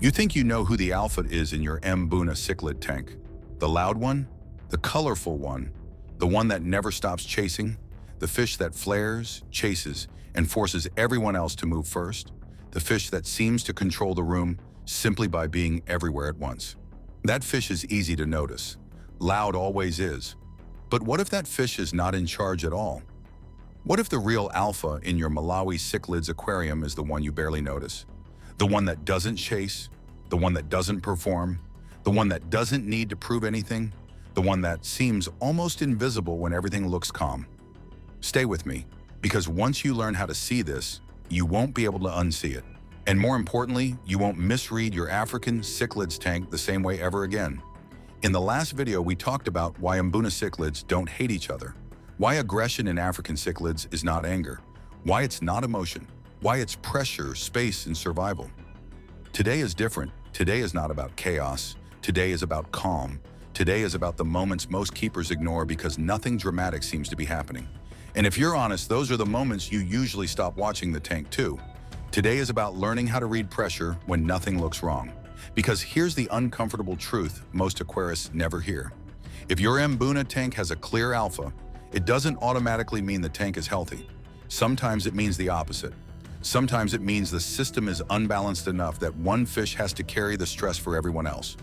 You think you know who the alpha is in your Mbuna cichlid tank? The loud one? The colorful one? The one that never stops chasing? The fish that flares, chases, and forces everyone else to move first? The fish that seems to control the room simply by being everywhere at once? That fish is easy to notice. Loud always is. But what if that fish is not in charge at all? What if the real alpha in your Malawi Cichlids aquarium is the one you barely notice? The one that doesn't chase, the one that doesn't perform, the one that doesn't need to prove anything, the one that seems almost invisible when everything looks calm. Stay with me, because once you learn how to see this, you won't be able to unsee it. And more importantly, you won't misread your African cichlids tank the same way ever again. In the last video, we talked about why Mbuna cichlids don't hate each other, why aggression in African cichlids is not anger, why it's not emotion, why it's pressure, space, and survival. Today is different. Today is not about chaos. Today is about calm. Today is about the moments most keepers ignore because nothing dramatic seems to be happening. And if you're honest, those are the moments you usually stop watching the tank too. Today is about learning how to read pressure when nothing looks wrong. Because here's the uncomfortable truth most aquarists never hear. If your Mbuna tank has a clear alpha, it doesn't automatically mean the tank is healthy. Sometimes it means the opposite. Sometimes it means the system is unbalanced enough that one fish has to carry the stress for everyone else.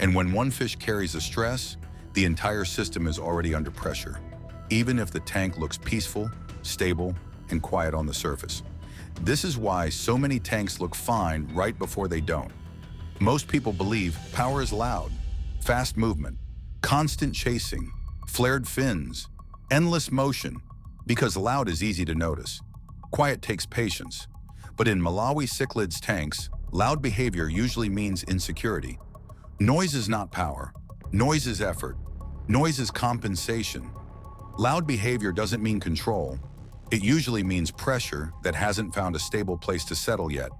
And when one fish carries the stress, the entire system is already under pressure, even if the tank looks peaceful, stable, and quiet on the surface. This is why so many tanks look fine right before they don't. Most people believe power is loud, fast movement, constant chasing, flared fins, endless motion, because loud is easy to notice. Quiet takes patience. But in Malawi cichlids tanks, loud behavior usually means insecurity. Noise is not power. Noise is effort. Noise is compensation. Loud behavior doesn't mean control. It usually means pressure that hasn't found a stable place to settle yet.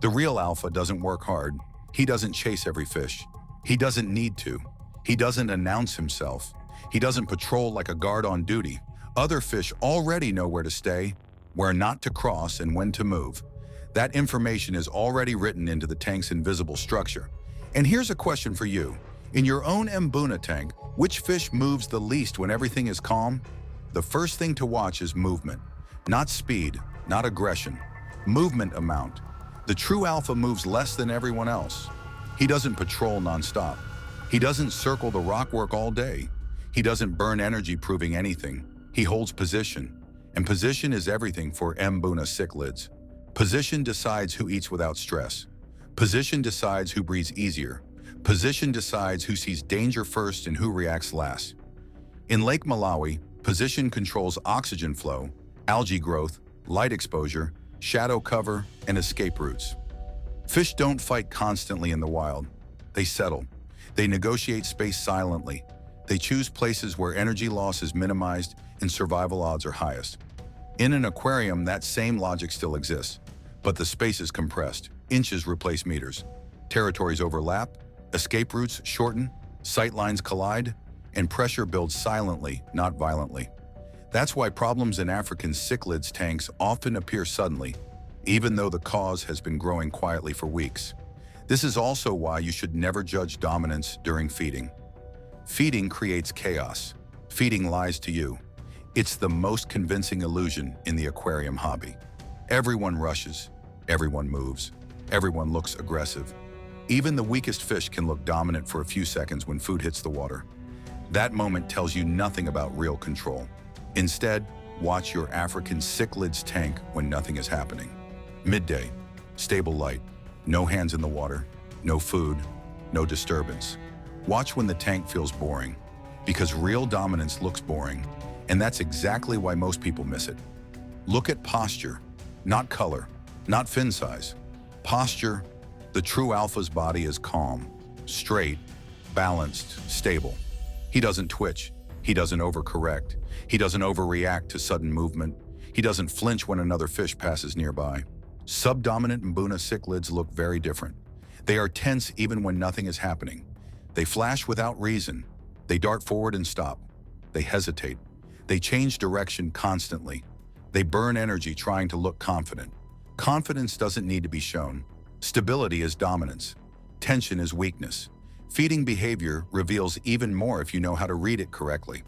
The real alpha doesn't work hard. He doesn't chase every fish. He doesn't need to. He doesn't announce himself. He doesn't patrol like a guard on duty. Other fish already know where to stay, where not to cross, and when to move. That information is already written into the tank's invisible structure. And here's a question for you. In your own Mbuna tank, which fish moves the least when everything is calm? The first thing to watch is movement. Not speed, not aggression. Movement amount. The true alpha moves less than everyone else. He doesn't patrol nonstop. He doesn't circle the rockwork all day. He doesn't burn energy proving anything. He holds position. And position is everything for Mbuna cichlids. Position decides who eats without stress. Position decides who breathes easier. Position decides who sees danger first and who reacts last. In Lake Malawi, position controls oxygen flow, algae growth, light exposure, shadow cover, and escape routes. Fish don't fight constantly in the wild. They settle. They negotiate space silently. They choose places where energy loss is minimized and survival odds are highest. In an aquarium, that same logic still exists, but the space is compressed. Inches replace meters. Territories overlap, escape routes shorten, sight lines collide, and pressure builds silently, not violently. That's why problems in African cichlids tanks often appear suddenly, even though the cause has been growing quietly for weeks. This is also why you should never judge dominance during feeding. Feeding creates chaos. Feeding lies to you. It's the most convincing illusion in the aquarium hobby. Everyone rushes, everyone moves, everyone looks aggressive. Even the weakest fish can look dominant for a few seconds when food hits the water. That moment tells you nothing about real control. Instead, watch your African cichlids tank when nothing is happening. Midday, stable light, no hands in the water, no food, no disturbance. Watch when the tank feels boring, because real dominance looks boring, and that's exactly why most people miss it. Look at posture, not color, not fin size. Posture, the true alpha's body is calm, straight, balanced, stable. He doesn't twitch, he doesn't overcorrect, he doesn't overreact to sudden movement, he doesn't flinch when another fish passes nearby. Subdominant Mbuna cichlids look very different. They are tense even when nothing is happening. They flash without reason. They dart forward and stop. They hesitate. They change direction constantly. They burn energy trying to look confident. Confidence doesn't need to be shown. Stability is dominance. Tension is weakness. Feeding behavior reveals even more if you know how to read it correctly.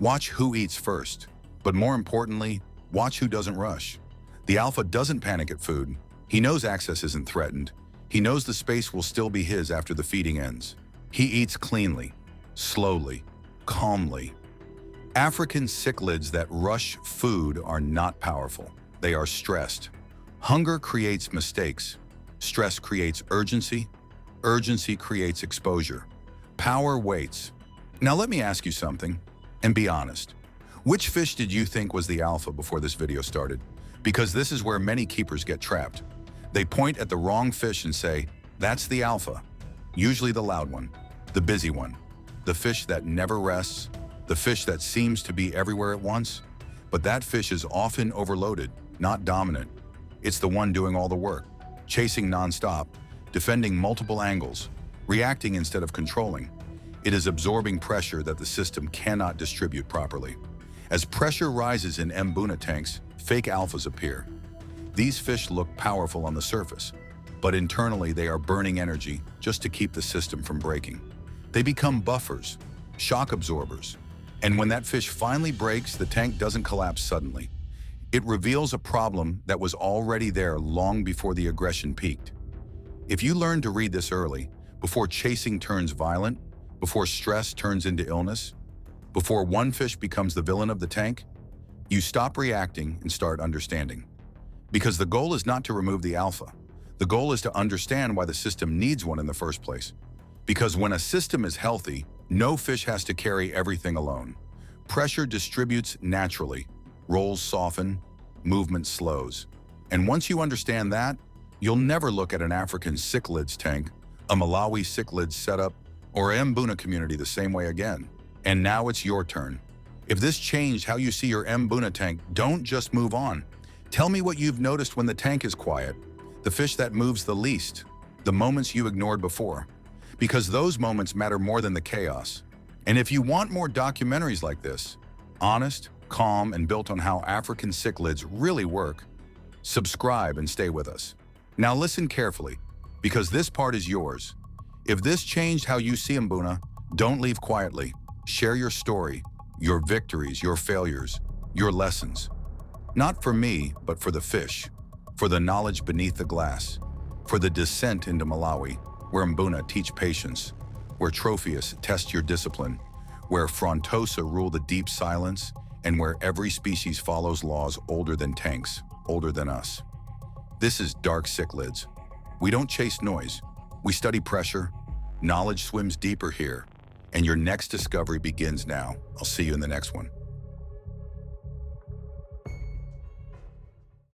Watch who eats first, but more importantly, watch who doesn't rush. The alpha doesn't panic at food. He knows access isn't threatened. He knows the space will still be his after the feeding ends. He eats cleanly, slowly, calmly. African cichlids that rush food are not powerful. They are stressed. Hunger creates mistakes. Stress creates urgency. Urgency creates exposure. Power waits. Now let me ask you something, and be honest. Which fish did you think was the alpha before this video started? Because this is where many keepers get trapped. They point at the wrong fish and say, that's the alpha. Usually the loud one, the busy one, the fish that never rests, the fish that seems to be everywhere at once. But that fish is often overloaded, not dominant. It's the one doing all the work, chasing nonstop, defending multiple angles, reacting instead of controlling. It is absorbing pressure that the system cannot distribute properly. As pressure rises in Mbuna tanks, fake alphas appear. These fish look powerful on the surface, but internally they are burning energy just to keep the system from breaking. They become buffers, shock absorbers, and when that fish finally breaks, the tank doesn't collapse suddenly. It reveals a problem that was already there long before the aggression peaked. If you learn to read this early, before chasing turns violent, before stress turns into illness, before one fish becomes the villain of the tank, you stop reacting and start understanding. Because the goal is not to remove the alpha. The goal is to understand why the system needs one in the first place. Because when a system is healthy, no fish has to carry everything alone. Pressure distributes naturally, roles soften, movement slows. And once you understand that, you'll never look at an African cichlids tank, a Malawi cichlids setup, or a Mbuna community the same way again. And now it's your turn. If this changed how you see your Mbuna tank, don't just move on. Tell me what you've noticed when the tank is quiet, the fish that moves the least, the moments you ignored before. Because those moments matter more than the chaos. And if you want more documentaries like this, honest, calm, and built on how African cichlids really work, subscribe and stay with us. Now listen carefully, because this part is yours. If this changed how you see Mbuna, don't leave quietly. Share your story, your victories, your failures, your lessons. Not for me, but for the fish, for the knowledge beneath the glass, for the descent into Malawi, where Mbuna teach patience, where Tropheus test your discipline, where Frontosa rule the deep silence, and where every species follows laws older than tanks, older than us. This is Dark Cichlids. We don't chase noise. We study pressure. Knowledge swims deeper here. And your next discovery begins now. I'll see you in the next one.